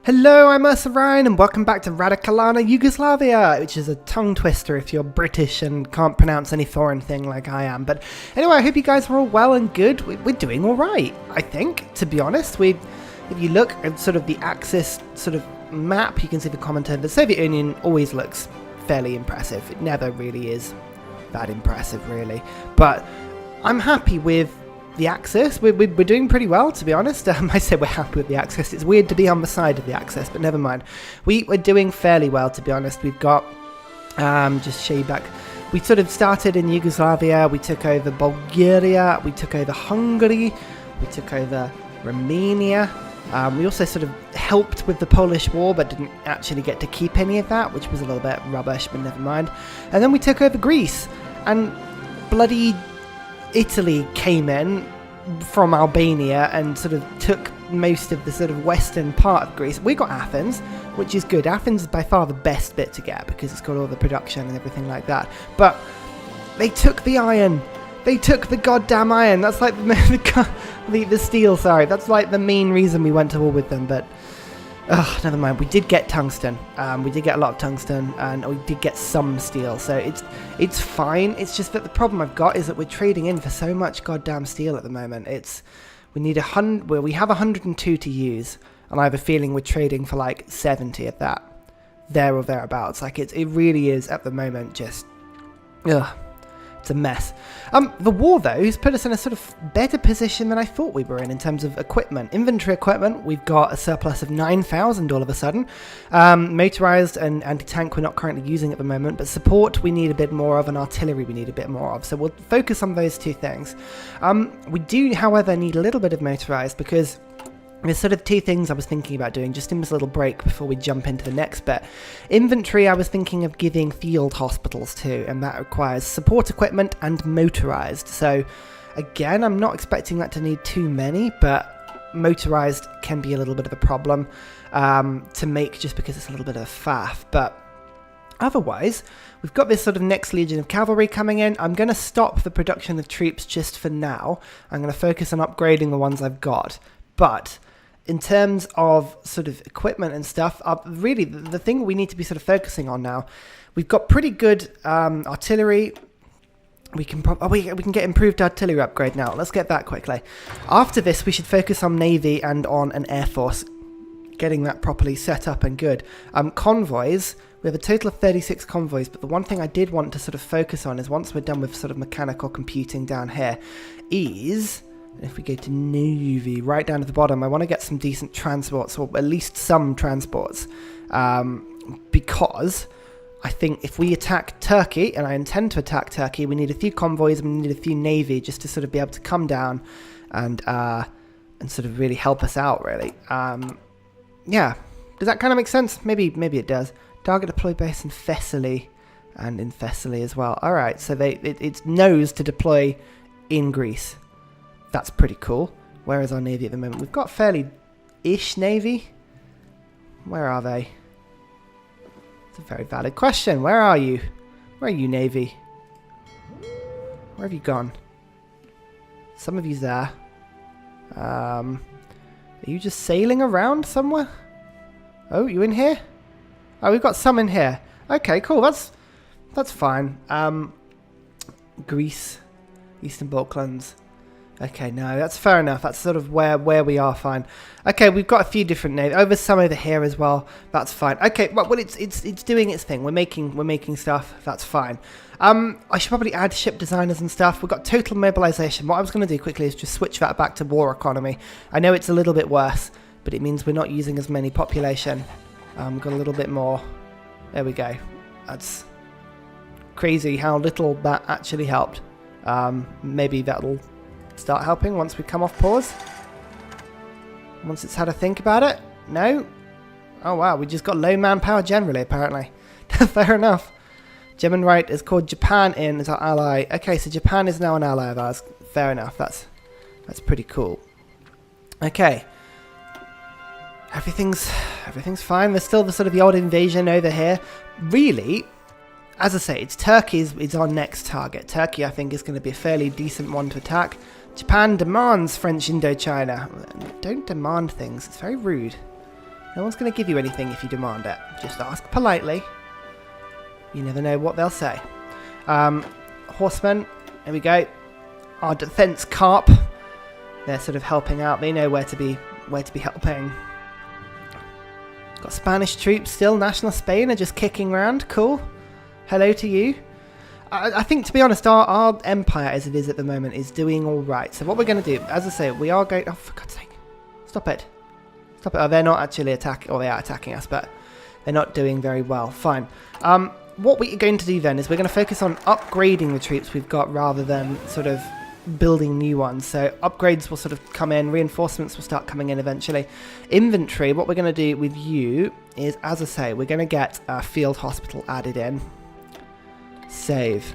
Hello, I'm Ursa and welcome back to Radicalana, Yugoslavia, which is a tongue twister if you're British and can't pronounce any foreign thing like I am. But anyway, I hope you guys are all well and good. We're doing all right, I think, to be honest. If you look at sort of the Axis sort of map, you can see the commentator. The Soviet Union always looks fairly impressive. It never really is that impressive, really. But I'm happy with the Axis. We're doing pretty well, to be honest. I say we're happy with the Axis. It's weird to be on the side of the Axis, but never mind. We're doing fairly well, to be honest. We've got, just show you back. We sort of started in Yugoslavia. We took over Bulgaria. We took over Hungary. We took over Romania. We also sort of helped with the Polish War, but didn't actually get to keep any of that, which was a little bit rubbish, but never mind. And then we took over Greece, and bloody Italy came in from Albania and sort of took most of the sort of western part of Greece. We got Athens, which is good. Athens is by far the best bit to get because it's got all the production and everything like that. But they took the iron. They took the goddamn iron. That's like the steel, sorry. That's like the main reason we went to war with them. But never mind. We did get tungsten. We did get a lot of tungsten, and we did get some steel. So it's fine. It's just that the problem I've got is that we're trading in for so much goddamn steel at the moment. We need 100. Well, we have 102 to use, and I have a feeling we're trading for like 70 of that, there or thereabouts. Like it really is at the moment just, it's a mess. The war, though, has put us in a sort of better position than I thought we were in terms of equipment. Inventory equipment, we've got a surplus of 9,000 all of a sudden. Motorized and anti-tank we're not currently using at the moment, but support we need a bit more of, and artillery we need a bit more of. So we'll focus on those two things. We do, however, need a little bit of motorized because there's sort of two things I was thinking about doing just in this little break before we jump into the next bit. Inventory I was thinking of giving field hospitals to, and that requires support equipment and motorized. So again, I'm not expecting that to need too many, but motorized can be a little bit of a problem to make just because it's a little bit of a faff. But otherwise, we've got this sort of next legion of cavalry coming in. I'm going to stop the production of troops just for now. I'm going to focus on upgrading the ones I've got. But in terms of sort of equipment and stuff, really the thing we need to be sort of focusing on now, we've got pretty good artillery. We can get improved artillery upgrade now. Let's get that quickly. After this, we should focus on Navy and on an Air Force, getting that properly set up and good. Convoys, we have a total of 36 convoys, but the one thing I did want to sort of focus on is once we're done with sort of mechanical computing down here, is if we go to Navy, right down at the bottom, I want to get some decent transports, or at least some transports, because I think if we attack Turkey, and I intend to attack Turkey, we need a few convoys and we need a few Navy just to sort of be able to come down and sort of really help us out, really. Yeah, does that kind of make sense? Maybe it does. Target deploy base in Thessaly, and in Thessaly as well. All right, so it knows to deploy in Greece. That's pretty cool. Where is our Navy at the moment? We've got fairly-ish Navy. Where are they? It's a very valid question. Where are you? Where are you, Navy? Where have you gone? Some of you's there. Are you just sailing around somewhere? Oh, you in here? Oh, we've got some in here. Okay, cool. That's fine. Greece, Eastern Balkans. Okay, no, that's fair enough. That's sort of where we are fine. Okay, we've got a few different navies. Oh, there's some over here as well. That's fine. Okay, well, it's doing its thing. We're making stuff. That's fine. I should probably add ship designers and stuff. We've got total mobilization. What I was going to do quickly is just switch that back to war economy. I know it's a little bit worse, but it means we're not using as many population. We've got a little bit more. There we go. That's crazy how little that actually helped. Maybe that'll start helping once we come off pause. Once it's had a think about it. No? Oh wow, we just got low manpower generally, apparently. Fair enough. German right is called Japan in as our ally. Okay, so Japan is now an ally of ours. Fair enough, that's pretty cool. Okay. Everything's fine. There's still the sort of the old invasion over here. Really, as I say, it's Turkey is our next target. Turkey, I think, is going to be a fairly decent one to attack. Japan demands French Indochina. Don't demand things. It's very rude. No one's going to give you anything if you demand it. Just ask politely. You never know what they'll say. Horsemen, there we go. Our defense carp. They're sort of helping out. They know where to be helping. Got Spanish troops still. National Spain are just kicking around. Cool. Hello to you. I think, to be honest, our empire as it is at the moment is doing all right. So what we're going to do, as I say, we are going... Oh, for God's sake. Stop it. Stop it. Oh, they're not actually attacking... Or they are attacking us, but they're not doing very well. Fine. What we're going to do then is we're going to focus on upgrading the troops we've got rather than sort of building new ones. So upgrades will sort of come in. Reinforcements will start coming in eventually. Inventory, what we're going to do with you is, as I say, we're going to get a field hospital added in. Save.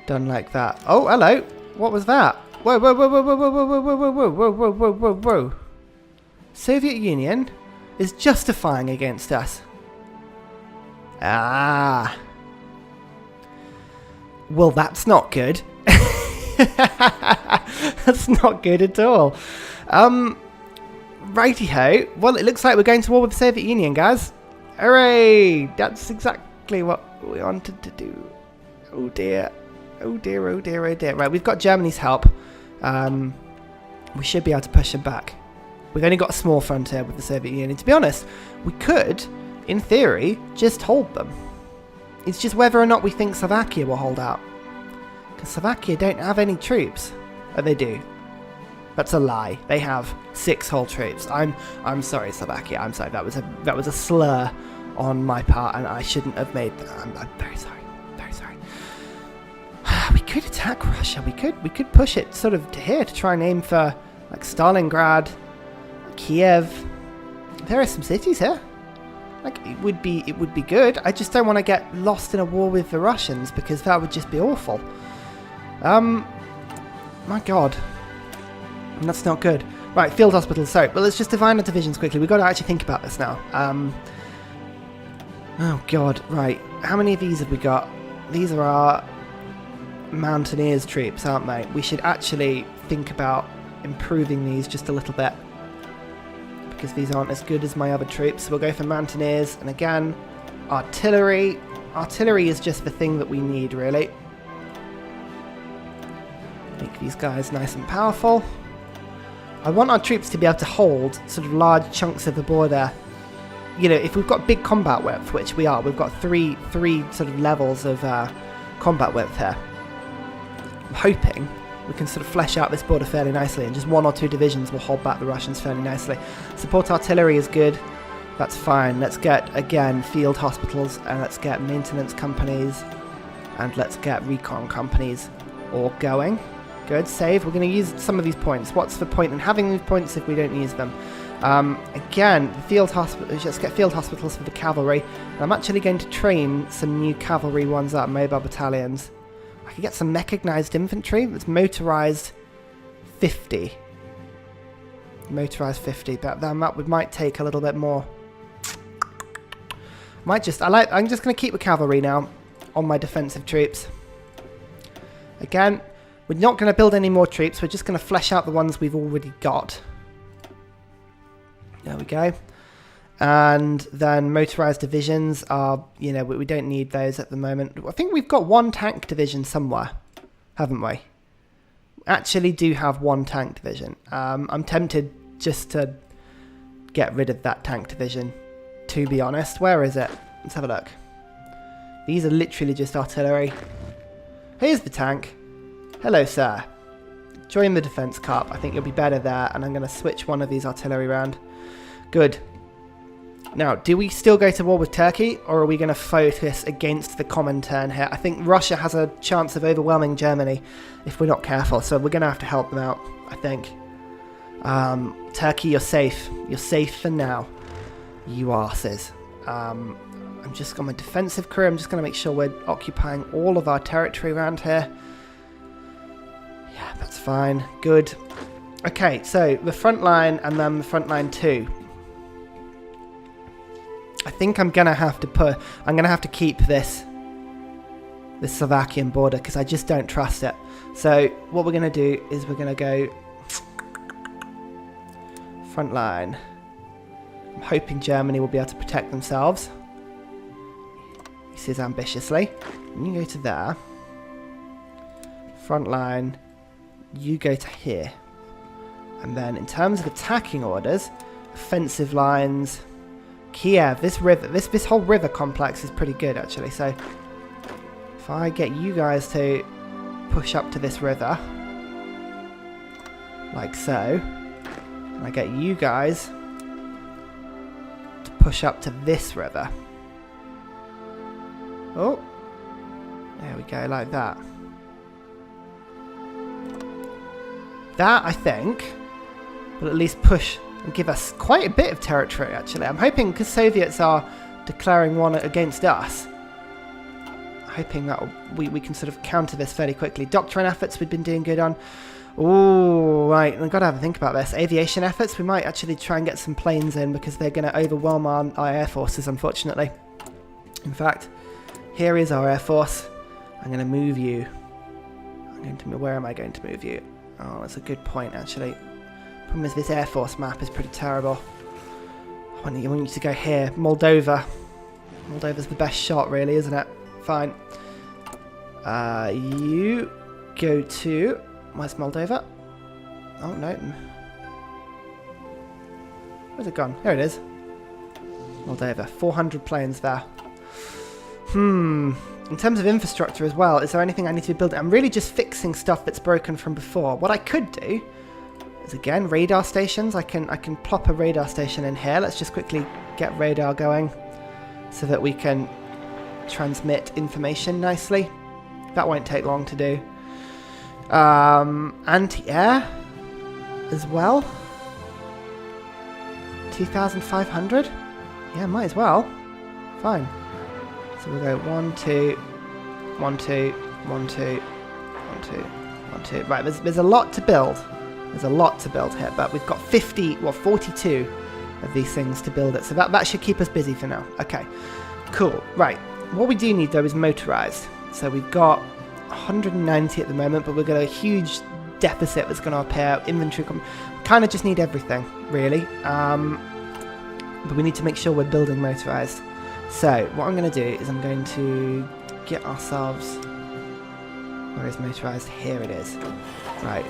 Done like that. Oh, hello. What was that? Whoa, whoa, whoa, whoa, whoa, whoa, whoa, whoa, whoa, whoa, whoa, whoa, whoa, whoa, whoa. Soviet Union is justifying against us. Ah. Well, that's not good. That's not good at all. Righty-ho. Well, it looks like we're going to war with the Soviet Union, guys. Hooray! That's exactly what we wanted to do. Oh dear. Oh dear, oh dear, oh dear. Right, we've got Germany's help. We should be able to push them back. We've only got a small frontier with the Soviet Union. To be honest, we could, in theory, just hold them. It's just whether or not we think Slovakia will hold out. Because Slovakia don't have any troops. Oh, they do. That's a lie. They have 6 whole troops. I'm sorry, Slovakia. I'm sorry. That was a slur on my part, and I shouldn't have made that. I'm very sorry. We could attack Russia. We could push it sort of to here to try and aim for like Stalingrad, Kiev. There are some cities here. Like it would be good. I just don't want to get lost in a war with the Russians because that would just be awful. My God, that's not good. Right, field hospitals. So, well, let's just define the divisions quickly. We've got to actually think about this now. Oh God, right. How many of these have we got? These are our Mountaineers troops, aren't they? We should actually think about improving these just a little bit because these aren't as good as my other troops. So we'll go for Mountaineers, and again, artillery. Artillery is just the thing that we need, really. Make these guys nice and powerful. I want our troops to be able to hold sort of large chunks of the border. You know, if we've got big combat width, which we are, we've got three sort of levels of combat width here. I'm hoping we can sort of flesh out this border fairly nicely, and just 1 or 2 divisions will hold back the Russians fairly nicely. Support artillery is good. That's fine. Let's get, again, field hospitals, and let's get maintenance companies, and let's get recon companies all going. Good, save. We're going to use some of these points. What's the point in having these points if we don't use them? Again, field hospitals. Let's get field hospitals for the cavalry. I'm actually going to train some new cavalry ones up, mobile battalions. I could get some mechanized infantry. That's motorized 50. Motorized 50, but that might take a little bit more. I'm just going to keep the cavalry now on my defensive troops. Again, we're not going to build any more troops. We're just going to flesh out the ones we've already got. There we go. And then motorized divisions are, you know, we don't need those at the moment. I think we've got 1 tank division somewhere, haven't we? Actually do have 1 tank division. I'm tempted just to get rid of that tank division, to be honest. Where is it? Let's have a look. These are literally just artillery. Here's the tank. Hello, sir. Join the defense carp. I think you'll be better there, and I'm going to switch one of these artillery around. Good. Now, do we still go to war with Turkey, or are we going to focus against the Comintern here? I think Russia has a chance of overwhelming Germany if we're not careful, so we're going to have to help them out, I think. Turkey, you're safe. You're safe for now. You arses. I'm just on my defensive crew. I'm just going to make sure we're occupying all of our territory around here. Yeah, that's fine. Good. Okay, so the front line and then the front line 2. I think I'm gonna have to keep this Slovakian border because I just don't trust it. So what we're gonna do is we're gonna go front line. I'm hoping Germany will be able to protect themselves. He says ambitiously. And you go to there. Front line. You go to here. And then in terms of attacking orders, offensive lines, Kiev, this river, this whole river complex is pretty good actually. So if I get you guys to push up to this river, like so, and I get you guys to push up to this river. Oh, there we go, like that. That, I think, will at least push and give us quite a bit of territory, actually. I'm hoping, because Soviets are declaring war against us, hoping that we can sort of counter this fairly quickly. Doctrine efforts we've been doing good on. Oh, right, we've got to have a think about this. Aviation efforts, we might actually try and get some planes in because they're going to overwhelm our air forces, unfortunately. In fact, here is our air force. I'm going to move you. Where am I going to move you? Oh, that's a good point, actually. Problem is, this air force map is pretty terrible. I want you to go here. Moldova. Moldova's the best shot, really, isn't it? Fine. You go to... Where's Moldova? Oh, no. Where's it gone? Here it is. Moldova. 400 planes there. In terms of infrastructure as well, is there anything I need to be building? I'm really just fixing stuff that's broken from before. What I could do is, again, radar stations. I can plop a radar station in here. Let's just quickly get radar going so that we can transmit information nicely. That won't take long to do. Anti-air as well. 2,500? Yeah, might as well. Fine. So we'll go 1, 2, 1, 2, 1, 2, 1, 2, 1, 2. Right, there's a lot to build. There's a lot to build here, but we've got 42 of these things to build it. So that should keep us busy for now. Okay, cool. Right, what we do need though is motorized. So we've got 190 at the moment, but we've got a huge deficit that's going to appear. Inventory, kind of just need everything, really. But we need to make sure we're building motorized. So what I'm going to do is I'm going to get ourselves... Where is motorized? Here it is. Right,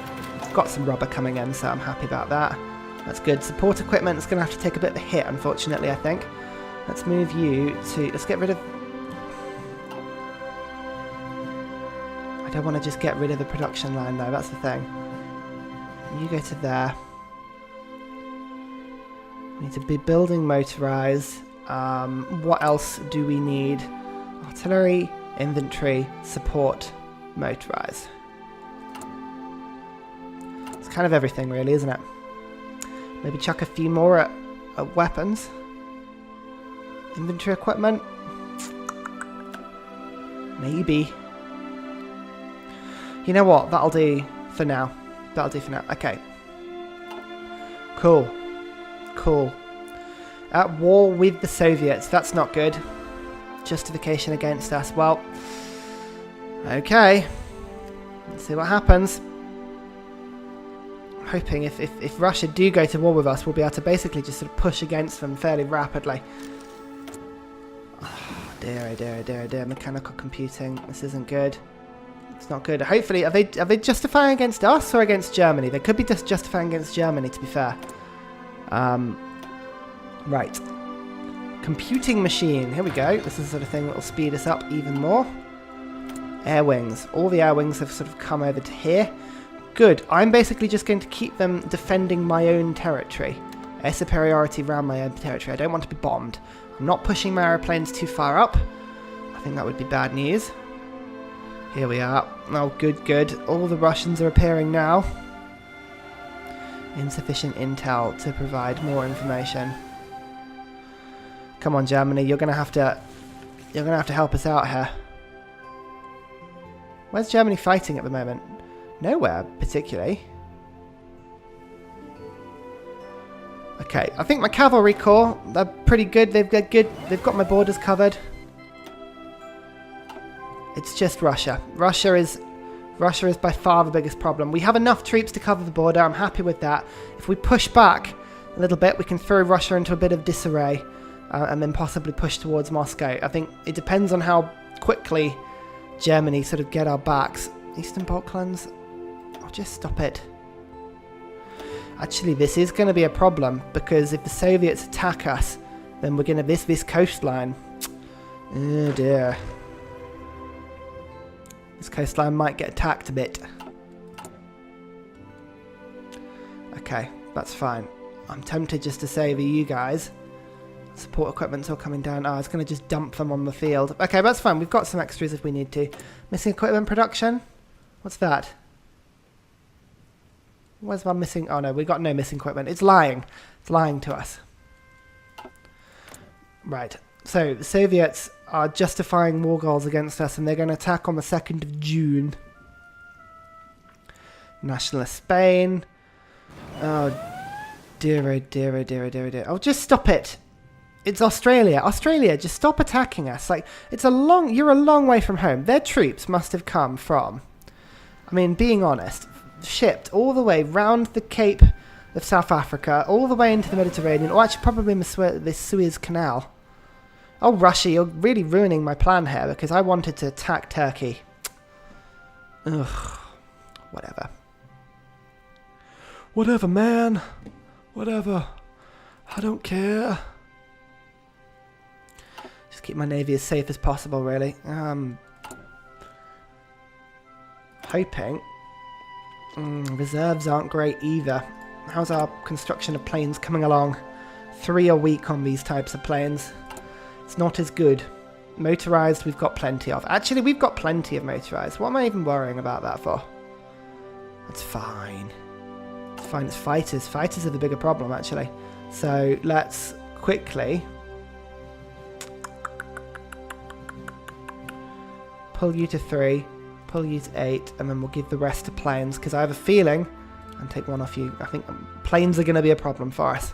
got some rubber coming in, so I'm happy about that. That's good. Support equipment is going to have to take a bit of a hit, unfortunately, I think. Let's move you to... Let's get rid of... I don't want to just get rid of the production line, though. That's the thing. You go to there. We need to be building motorized. What else do we need? Artillery, infantry, support, motorized. It's kind of everything, really, isn't it? Maybe chuck a few more at weapons. Infantry equipment. Maybe. You know what? That'll do for now. That'll do for now. Okay. Cool. Cool. At war with the Soviets. That's not good. Justification against us. Well, okay. Let's see what happens. I'm hoping if Russia do go to war with us, we'll be able to basically just sort of push against them fairly rapidly. Oh, dear, oh dear, oh dear, oh dear. Mechanical computing. This isn't good. It's not good. Hopefully, are they justifying against us or against Germany? They could be just justifying against Germany, to be fair. Right. Computing machine. Here we go. This is the sort of thing that will speed us up even more. Air wings. All the air wings have sort of come over to here. Good. I'm basically just going to keep them defending my own territory. Air superiority around my own territory. I don't want to be bombed. I'm not pushing my aeroplanes too far up. I think that would be bad news. Here we are. Oh, good, good. All the Russians are appearing now. Insufficient intel to provide more information. Come on, Germany. You're gonna have to help us out here. Where's Germany fighting at the moment? Nowhere, particularly. Okay, I think my cavalry corps, they're pretty good. They've got my borders covered. It's just Russia. Russia is by far the biggest problem. We have enough troops to cover the border. I'm happy with that. If we push back a little bit. We can throw Russia into a bit of disarray and then possibly push towards Moscow. I think it depends on how quickly Germany sort of get our backs. Eastern Balkans, I'll just stop it. Actually, this is going to be a problem because if the Soviets attack us, then we're going to miss this coastline. Oh dear. This coastline might get attacked a bit. Okay, that's fine. I'm tempted just to say that you guys, support equipment's all coming down. Oh, it's going to just dump them on the field. Okay, that's fine. We've got some extras if we need to. Missing equipment production? What's that? Where's my missing? Oh no, we got no missing equipment. It's lying. It's lying to us. Right. So the Soviets are justifying war goals against us, and they're going to attack on the 2nd of June. Nationalist Spain. Oh dear, oh dear, oh dear, oh dear, oh dear. Oh, just stop it. It's Australia. Australia, just stop attacking us. Like, you're a long way from home. Their troops must have come from, I mean, being honest, shipped all the way round the Cape of South Africa, all the way into the Mediterranean, or actually probably this Suez Canal. Oh, Russia, you're really ruining my plan here because I wanted to attack Turkey. Ugh, whatever. Whatever, man. Whatever. I don't care. Just keep my navy as safe as possible, really. Hoping. Reserves aren't great either. How's our construction of planes coming along? 3 a week on these types of planes. It's not as good. Motorized, we've got plenty of. Actually, we've got plenty of motorized. What am I even worrying about that for? That's fine. It's fine, it's fighters. Fighters are the bigger problem, actually. So, let's quickly pull you to 3, pull you to 8, and then we'll give the rest to planes, because I have a feeling, and take one off you, I think planes are going to be a problem for us.